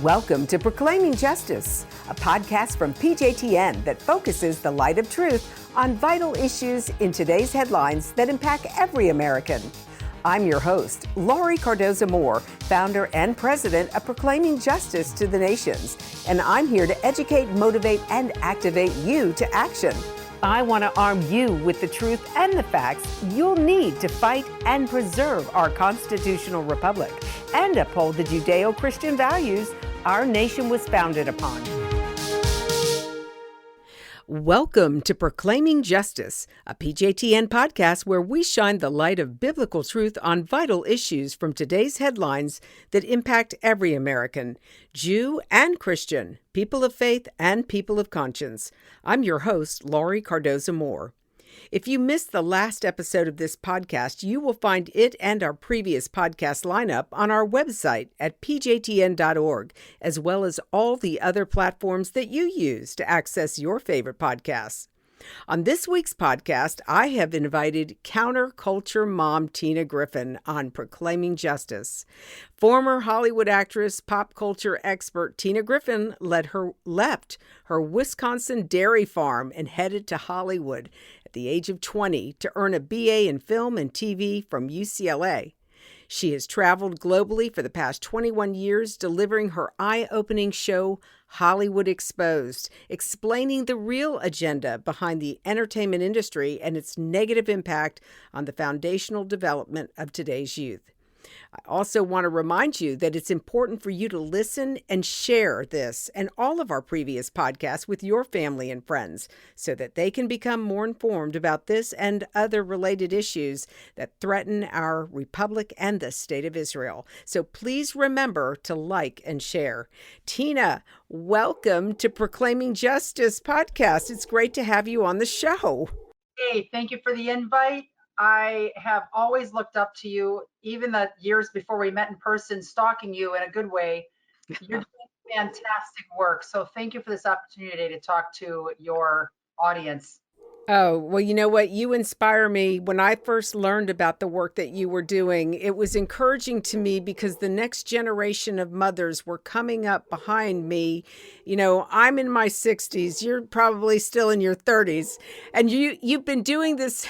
Welcome to Proclaiming Justice, a podcast from PJTN that focuses the light of truth on vital issues in today's headlines that impact every American. I'm your host, Laurie Cardoza-Moore, founder and president of Proclaiming Justice to the Nations, and I'm here to educate, motivate, and activate you to action. I want to arm you with the truth and the facts you'll need to fight and preserve our constitutional republic and uphold the Judeo-Christian values our nation was founded upon. Welcome to Proclaiming Justice, a PJTN podcast where we shine the light of biblical truth on vital issues from today's headlines that impact every American, Jew and Christian, people of faith and people of conscience. I'm your host, Laurie Cardoza-Moore. If you missed the last episode of this podcast, you will find it and our previous podcast lineup on our website at pjtn.org, as well as all the other platforms that you use to access your favorite podcasts. On this week's podcast, I have invited counterculture mom Tina Griffin on Proclaiming Justice. Former Hollywood actress, pop culture expert Tina Griffin left her Wisconsin dairy farm and headed to Hollywood at the age of 20 to earn a BA in film and TV from UCLA. She has traveled globally for the past 21 years, delivering her eye-opening show, Hollywood Exposed, explaining the real agenda behind the entertainment industry and its negative impact on the foundational development of today's youth. I also want to remind you that it's important for you to listen and share this and all of our previous podcasts with your family and friends so that they can become more informed about this and other related issues that threaten our republic and the state of Israel. So please remember to like and share. Tina, welcome to Proclaiming Justice podcast. It's great to have you on the show. Hey, thank you for the invite. I have always looked up to you, even the years before we met in person, stalking you in a good way. You're doing fantastic work. So thank you for this opportunity to talk to your audience. Oh, well, you know what? You inspire me. When I first learned about the work that you were doing, it was encouraging to me because the next generation of mothers were coming up behind me. You know, I'm in my 60s. You're probably still in your 30s. And you've been doing this,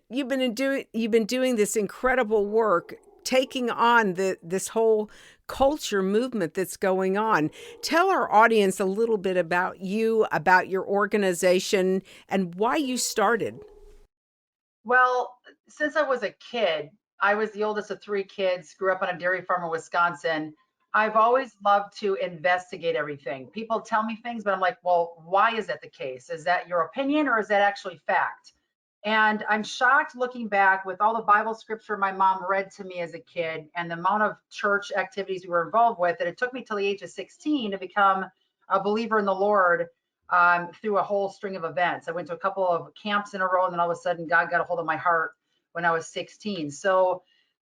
you've been doing this incredible work, taking on this whole culture movement that's going on. Tell our audience a little bit about you, about your organization, and why you started. Well, since I was a kid, I was the oldest of three kids, grew up on a dairy farm in Wisconsin. I've always loved to investigate everything. People tell me things, but I'm like, well, why is that the case? Is that your opinion or is that actually fact? And I'm shocked looking back with all the Bible scripture my mom read to me as a kid and the amount of church activities we were involved with, that it took me till the age of 16 to become a believer in the Lord through a whole string of events. I went to a couple of camps in a row, and then all of a sudden God got a hold of my heart when I was 16. So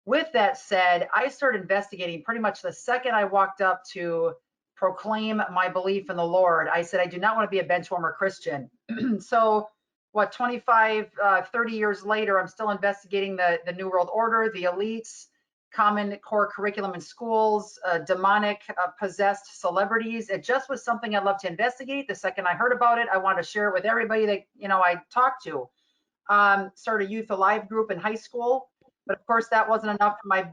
with that said, I started investigating pretty much the second I walked up to proclaim my belief in the Lord. I said, I do not want to be a benchwarmer Christian. So 25, 30 years later, I'm still investigating the New World Order, the elites, Common Core curriculum in schools, demonic possessed celebrities. It just was something I love to investigate. The second I heard about it, I wanted to share it with everybody that, I talked to. Started a Youth Alive group in high school, but of course that wasn't enough for my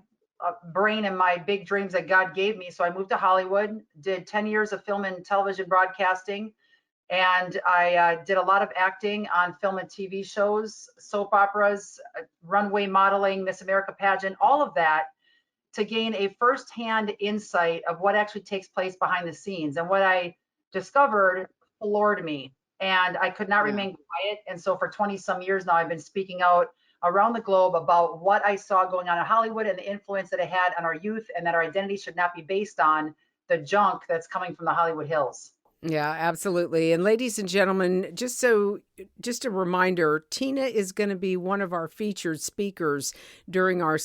brain and my big dreams that God gave me. So I moved to Hollywood, did 10 years of film and television broadcasting. And I did a lot of acting on film and TV shows, soap operas, runway modeling, Miss America pageant, all of that, to gain a firsthand insight of what actually takes place behind the scenes. And what I discovered floored me, and I could not remain quiet. And so for 20 some years now, I've been speaking out around the globe about what I saw going on in Hollywood and the influence that it had on our youth, and that our identity should not be based on the junk that's coming from the Hollywood Hills. Yeah, absolutely. And ladies and gentlemen, just a reminder, Tina is going to be one of our featured speakers during our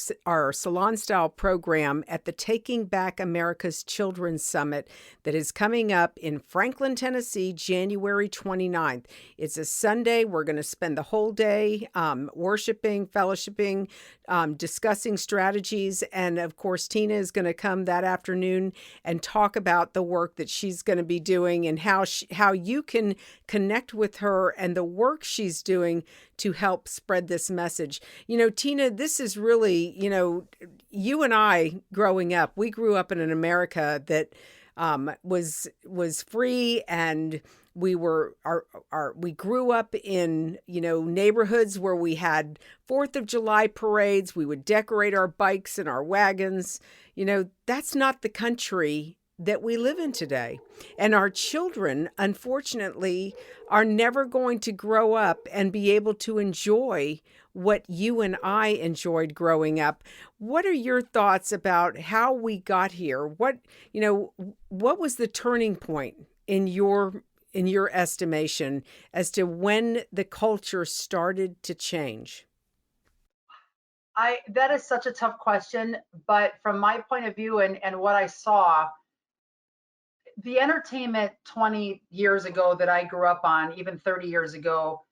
salon style program at the Taking Back America's Children's Summit that is coming up in Franklin, Tennessee, January 29th. It's a Sunday. We're going to spend the whole day worshiping, fellowshipping, discussing strategies, and of course Tina is going to come that afternoon and talk about the work that she's going to be doing and how you can connect with her and the work she's doing to help spread this message. Tina, this is really, you and I growing up, we grew up in an America that was free, and we grew up in neighborhoods where we had 4th of July parades. We would decorate our bikes and our wagons. That's not the country that we live in today. And our children, unfortunately, are never going to grow up and be able to enjoy what you and I enjoyed growing up. What are your thoughts about how we got here? What was the turning point in your estimation as to when the culture started to change? That is such a tough question, but from my point of view and what I saw, the entertainment 20 years ago that I grew up on, even 30 years ago,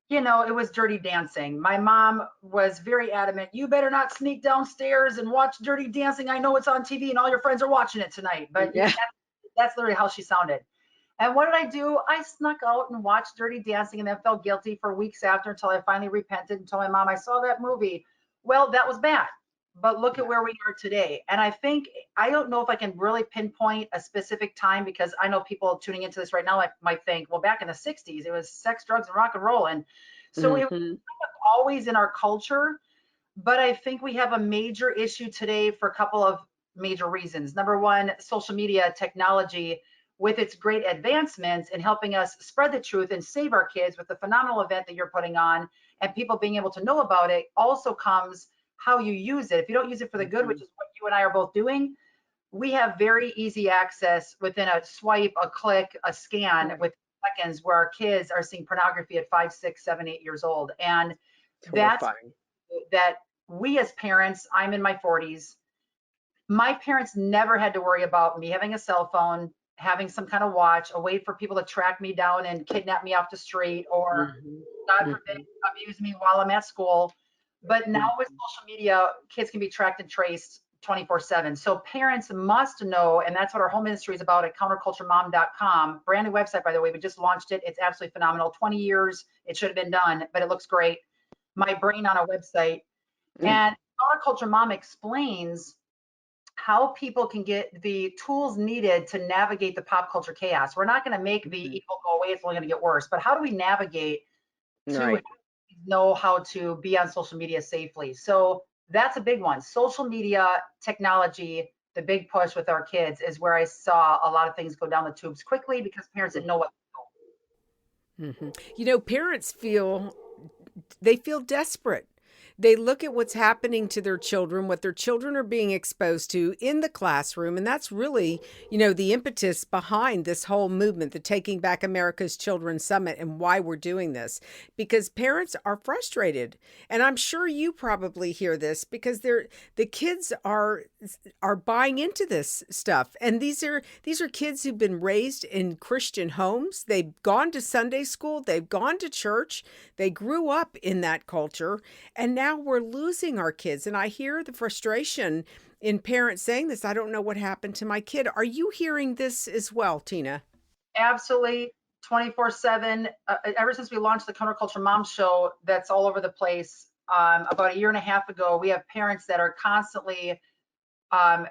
it was Dirty Dancing. My mom was very adamant, you better not sneak downstairs and watch Dirty Dancing. I know it's on TV and all your friends are watching it tonight. But Yeah. that's literally how she sounded. And what did I do? I snuck out and watched Dirty Dancing and then felt guilty for weeks after until I finally repented and told my mom I saw that movie. Well, that was bad. But look at where we are today. And I don't know if I can really pinpoint a specific time, because I know people tuning into this right now might think, well, back in the 60s, it was sex, drugs, and rock and roll. And so it was Mhm. always in our culture. But I think we have a major issue today for a couple of major reasons. Number one, social media technology, with its great advancements in helping us spread the truth and save our kids with the phenomenal event that you're putting on and people being able to know about it, also comes how you use it. If you don't use it for the good, which Mhm. is what you and I are both doing, we have very easy access within a swipe, a click, a scan Right. with seconds, where our kids are seeing pornography at 5, 6, 7, 8 years old. And It's that's horrifying. that we as parents, I'm in my 40s, my parents never had to worry about me having a cell phone, having some kind of watch, a way for people to track me down and kidnap me off the street, or Mhm. God forbid, Mhm. abuse me while I'm at school. But now with Mhm. social media, kids can be tracked and traced 24/7. So parents must know, and that's what our home ministry is about at counterculturemom.com. Brand new website, by the way. We just launched it. It's absolutely phenomenal. 20 years it should have been done, but it looks great. My brain on a website. And Counterculture Mom explains how people can get the tools needed to navigate the pop culture chaos. We're not going to make the Mhm. evil go away. It's only going to get worse. But how do we navigate to Right. know how to be on social media safely? So that's a big one. Social media technology, the big push with our kids, is where I saw a lot of things go down the tubes quickly because parents didn't know what. Mhm. Parents feel desperate. They look at what's happening to their children, what their children are being exposed to in the classroom. And that's really, the impetus behind this whole movement, the Taking Back America's Children's Summit, and why we're doing this. Because parents are frustrated. And I'm sure you probably hear this because the kids are buying into this stuff. And these are kids who've been raised in Christian homes. They've gone to Sunday school, they've gone to church, they grew up in that culture, and now we're losing our kids. And I hear the frustration in parents saying this. I don't know what happened to my kid. Are you hearing this as well, Tina? Absolutely, 24/7. Ever since we launched the Counterculture Mom Show, that's all over the place. About a year and a half ago, we have parents that are constantly, um,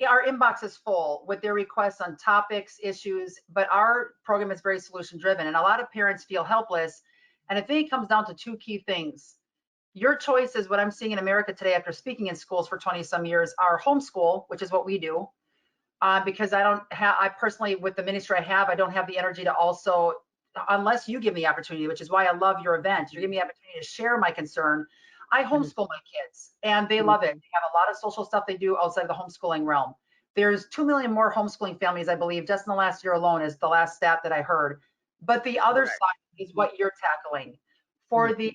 our inbox is full with their requests on topics, issues, but our program is very solution driven. And a lot of parents feel helpless. And I think it comes down to two key things. Your choices, what I'm seeing in America today after speaking in schools for 20 some years, are homeschool, which is what we do, because I personally, with the ministry I have, I don't have the energy to also, unless you give me the opportunity, which is why I love your event. You give me the opportunity to share my concern. I Mhm. homeschool my kids and they love it. Mhm. They have a lot of social stuff they do outside of the homeschooling realm. There's 2 million more homeschooling families, I believe, just in the last year alone is the last stat that I heard. But the other Correct. side is what you're tackling. For the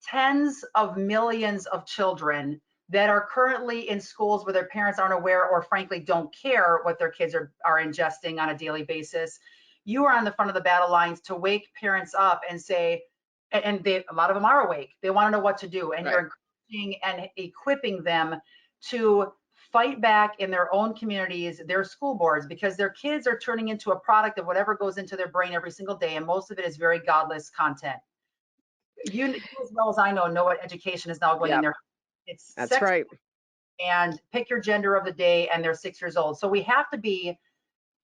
tens of millions of children that are currently in schools where their parents aren't aware or frankly don't care what their kids are ingesting on a daily basis, you are on the front of the battle lines to wake parents up and say, and they, a lot of them are awake. They want to know what to do, and Right. you're encouraging and equipping them to fight back in their own communities, their school boards, because their kids are turning into a product of whatever goes into their brain every single day, and most of it is very godless content. You as well as I know what education is now going in Yep. there. It's That's sex right. and pick your gender of the day, and they're 6 years old. So we have to be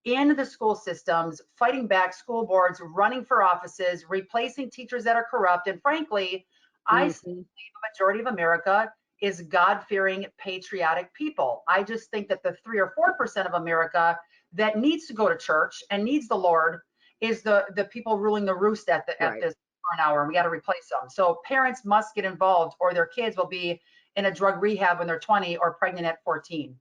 in the school systems, fighting back school boards, running for offices, replacing teachers that are corrupt. And frankly, I believe Hmm. the majority of America is God-fearing, patriotic people. I just think that the 3 or 4% of America that needs to go to church and needs the Lord is the people ruling the roost at Right. this for an hour, and we got to replace them. So parents must get involved, or their kids will be in a drug rehab when they're 20 or pregnant at 14.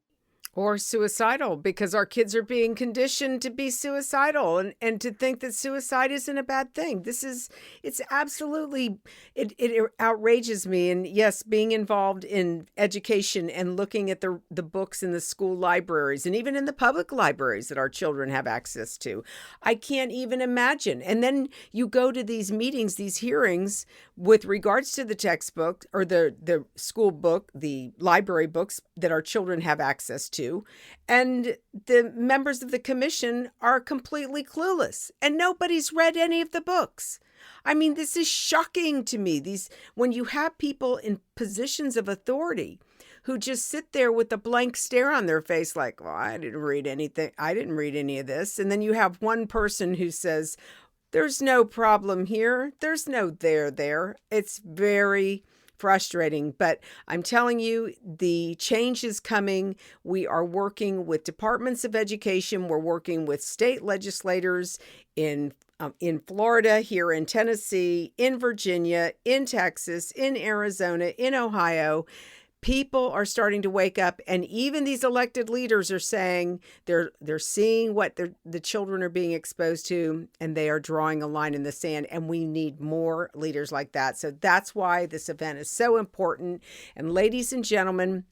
Or suicidal, because our kids are being conditioned to be suicidal and to think that suicide isn't a bad thing. It's absolutely, it outrages me. And yes, being involved in education and looking at the books in the school libraries and even in the public libraries that our children have access to, I can't even imagine. And then you go to these meetings, these hearings with regards to the textbook or the school book, the library books that our children have access to. And the members of the commission are completely clueless and nobody's read any of the books. I mean, this is shocking to me. When you have people in positions of authority who just sit there with a blank stare on their face, like, well, I didn't read anything. I didn't read any of this. And then you have one person who says, there's no problem here. There's no there. It's very frustrating, but I'm telling you, the change is coming. We are working with departments of education. We're working with state legislators in Florida, here in Tennessee, in Virginia, in Texas, in Arizona, in Ohio. People are starting to wake up, and even these elected leaders are saying they're seeing what the children are being exposed to, and they are drawing a line in the sand, and we need more leaders like that. So that's why this event is so important. And ladies and gentlemen,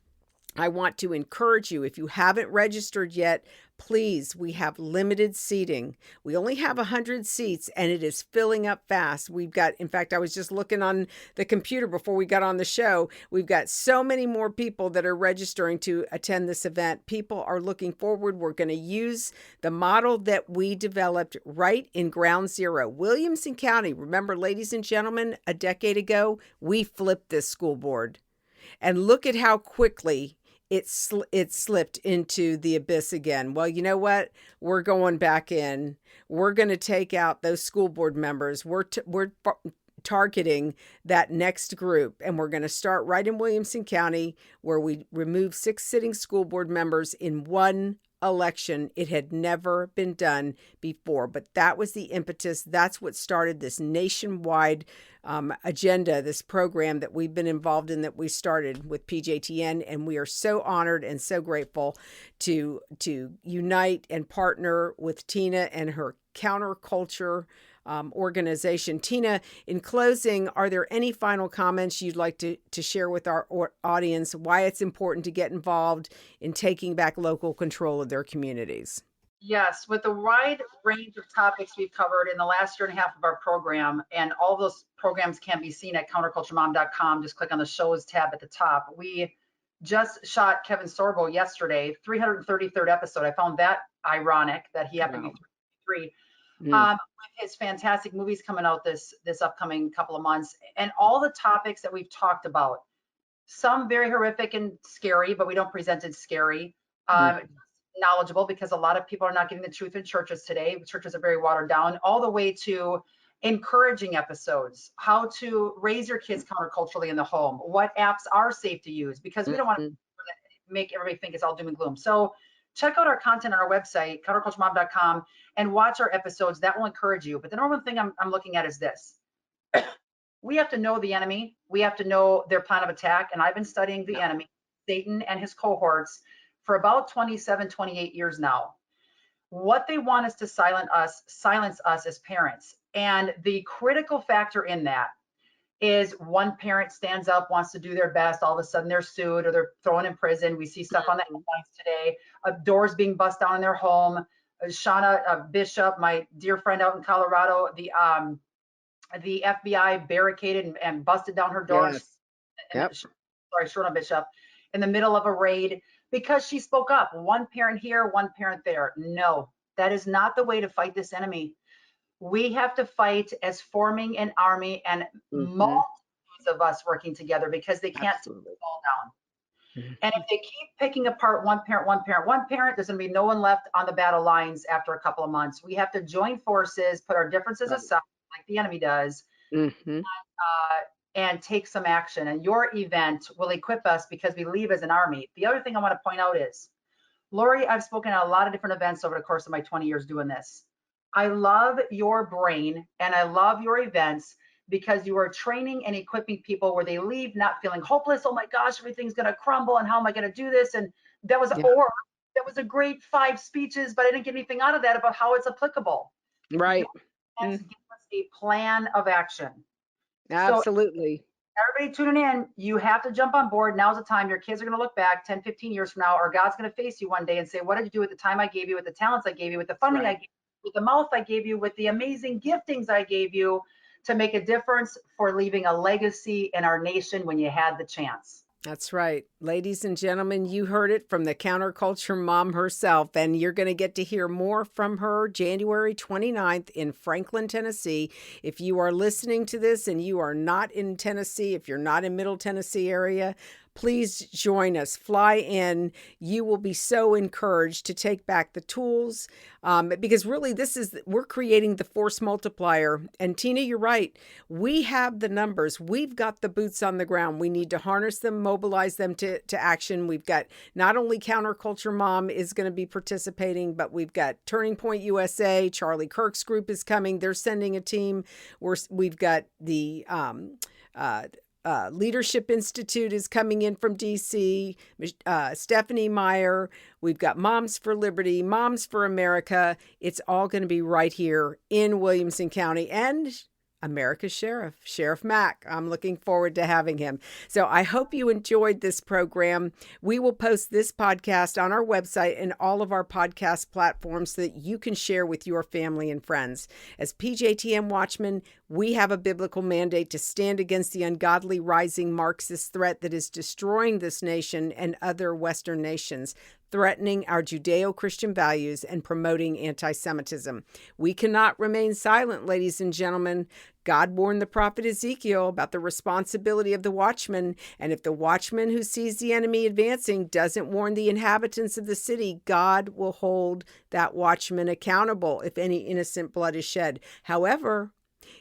I want to encourage you, if you haven't registered yet, please, we have limited seating. We only have 100 seats and it is filling up fast. We've got, in fact, I was just looking on the computer before we got on the show. We've got so many more people that are registering to attend this event. People are looking forward. We're going to use the model that we developed right in Ground Zero. Williamson County, remember, ladies and gentlemen, a decade ago, we flipped this school board. And look at how quickly it slipped into the abyss again. Well, you know what? We're going back in. We're going to take out those school board members. We're targeting that next group, and we're going to start right in Williamson County, where we remove 6 sitting school board members in one election. It had never been done before, but that was the impetus. That's what started this nationwide agenda, this program that we've been involved in, that we started with PJTN, and we are so honored and so grateful to unite and partner with Tina and her counterculture organization. Tina, in closing, are there any final comments you'd like to share with our audience, why it's important to get involved in taking back local control of their communities? Yes, with the wide range of topics we've covered in the last year and a half of our program, and all those programs can be seen at counterculturemom.com. Just click on the shows tab at the top. We just shot Kevin Sorbo yesterday, 333rd episode. I found that ironic that he happened to be 333. With his fantastic movies coming out this upcoming couple of months, and all the topics that we've talked about, some very horrific and scary, but we don't present it scary. Knowledgeable, because a lot of people are not getting the truth in churches today. Churches are very watered down, all the way to encouraging episodes, how to raise your kids counterculturally in the home, what apps are safe to use, because we don't want to make everybody think it's all doom and gloom. So check out our content on our website, counterculturemom.com, and watch our episodes. That will encourage you. But the number one thing I'm looking at is this. We have to know the enemy. We have to know their plan of attack. And I've been studying the enemy, Satan and his cohorts, for about 27, 28 years now. What they want is to silence us as parents. And the critical factor in that is one parent stands up, wants to do their best. All of a sudden they're sued or they're thrown in prison. We see stuff on the headlines today of doors being bust down in their home. Shauna Bishop, my dear friend out in Colorado, the FBI barricaded and busted down her doors. Yes. Yep. Sorry, Shauna Bishop, in the middle of a raid because she spoke up. One parent here, one parent there. No, that is not the way to fight this enemy. We have to fight as forming an army and multitudes of us working together because they can't fall down. And if they keep picking apart one parent, there's going to be no one left on the battle lines after a couple of months. We have to join forces, put our differences aside, like the enemy does, and take some action. And your event will equip us because we leave as an army. The other thing I want to point out is, Lori, I've spoken at a lot of different events over the course of my 20 years doing this. I love your brain and I love your events because you are training and equipping people where they leave not feeling hopeless. Oh my gosh, everything's going to crumble and how am I going to do this? And that was a great 5 speeches, but I didn't get anything out of that about how it's applicable. Right. Give us a plan of action. Absolutely. So, everybody tuning in, you have to jump on board. Now's the time. Your kids are going to look back 10, 15 years from now, or God's going to face you one day and say, what did you do with the time I gave you, with the talents I gave you, with the funding I gave you, with the mouth I gave you, with the amazing giftings I gave you to make a difference for leaving a legacy in our nation when you had the chance. That's right. Ladies and gentlemen, you heard it from the counterculture mom herself, and you're going to get to hear more from her January 29th in Franklin, Tennessee. If you are listening to this and you are not in Tennessee, if you're not in Middle Tennessee area, please join us. Fly in. You will be so encouraged to take back the tools because really we're creating the force multiplier. And Tina, you're right. We have the numbers. We've got the boots on the ground. We need to harness them, mobilize them to action. We've got not only Counterculture Mom is going to be participating, but we've got Turning Point USA. Charlie Kirk's group is coming. They're sending a team. We've got the Leadership Institute is coming in from DC, Stephanie Meyer. We've got Moms for Liberty, Moms for America. It's all going to be right here in Williamson County and America's Sheriff, Sheriff Mack. I'm looking forward to having him. So I hope you enjoyed this program. We will post this podcast on our website and all of our podcast platforms so that you can share with your family and friends. As PJTN Watchmen, we have a biblical mandate to stand against the ungodly rising Marxist threat that is destroying this nation and other Western nations, threatening our Judeo-Christian values and promoting anti-Semitism. We cannot remain silent, ladies and gentlemen. God warned the prophet Ezekiel about the responsibility of the watchman, and if the watchman who sees the enemy advancing doesn't warn the inhabitants of the city, God will hold that watchman accountable if any innocent blood is shed. However,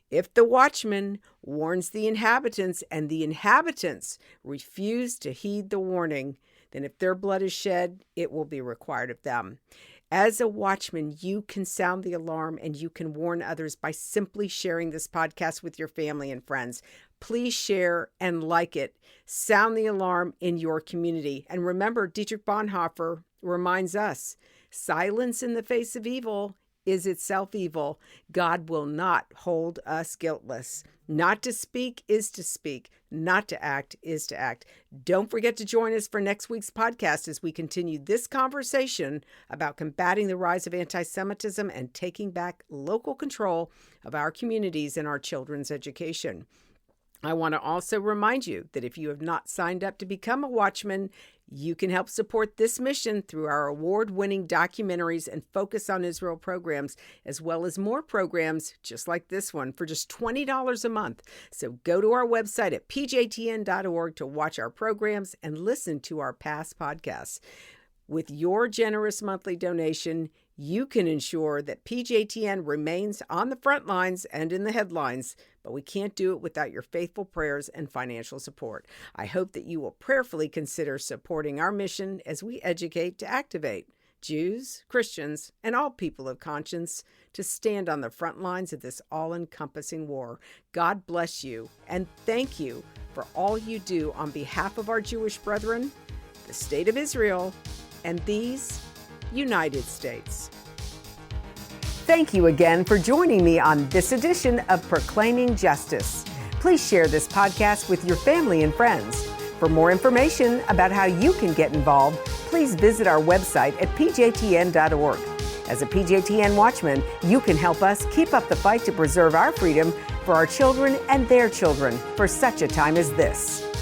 if the watchman warns the inhabitants and the inhabitants refuse to heed the warning, then if their blood is shed, it will be required of them. As a watchman, you can sound the alarm and you can warn others by simply sharing this podcast with your family and friends. Please share and like it. Sound the alarm in your community. And remember, Dietrich Bonhoeffer reminds us, silence in the face of evil is itself evil. God will not hold us guiltless. Not to speak is to speak. Not to act is to act. Don't forget to join us for next week's podcast as we continue this conversation about combating the rise of anti-Semitism and taking back local control of our communities and our children's education. I want to also remind you that if you have not signed up to become a watchman, you can help support this mission through our award-winning documentaries and Focus on Israel programs, as well as more programs just like this one for just $20 a month. So go to our website at pjtn.org to watch our programs and listen to our past podcasts. With your generous monthly donation, you can ensure that PJTN remains on the front lines and in the headlines, but we can't do it without your faithful prayers and financial support. I hope that you will prayerfully consider supporting our mission as we educate to activate Jews, Christians, and all people of conscience to stand on the front lines of this all-encompassing war. God bless you, and thank you for all you do on behalf of our Jewish brethren, the State of Israel, and these United States. Thank you again for joining me on this edition of Proclaiming Justice. Please share this podcast with your family and friends. For more information about how you can get involved, please visit our website at pjtn.org. As a PJTN Watchman, you can help us keep up the fight to preserve our freedom for our children and their children for such a time as this.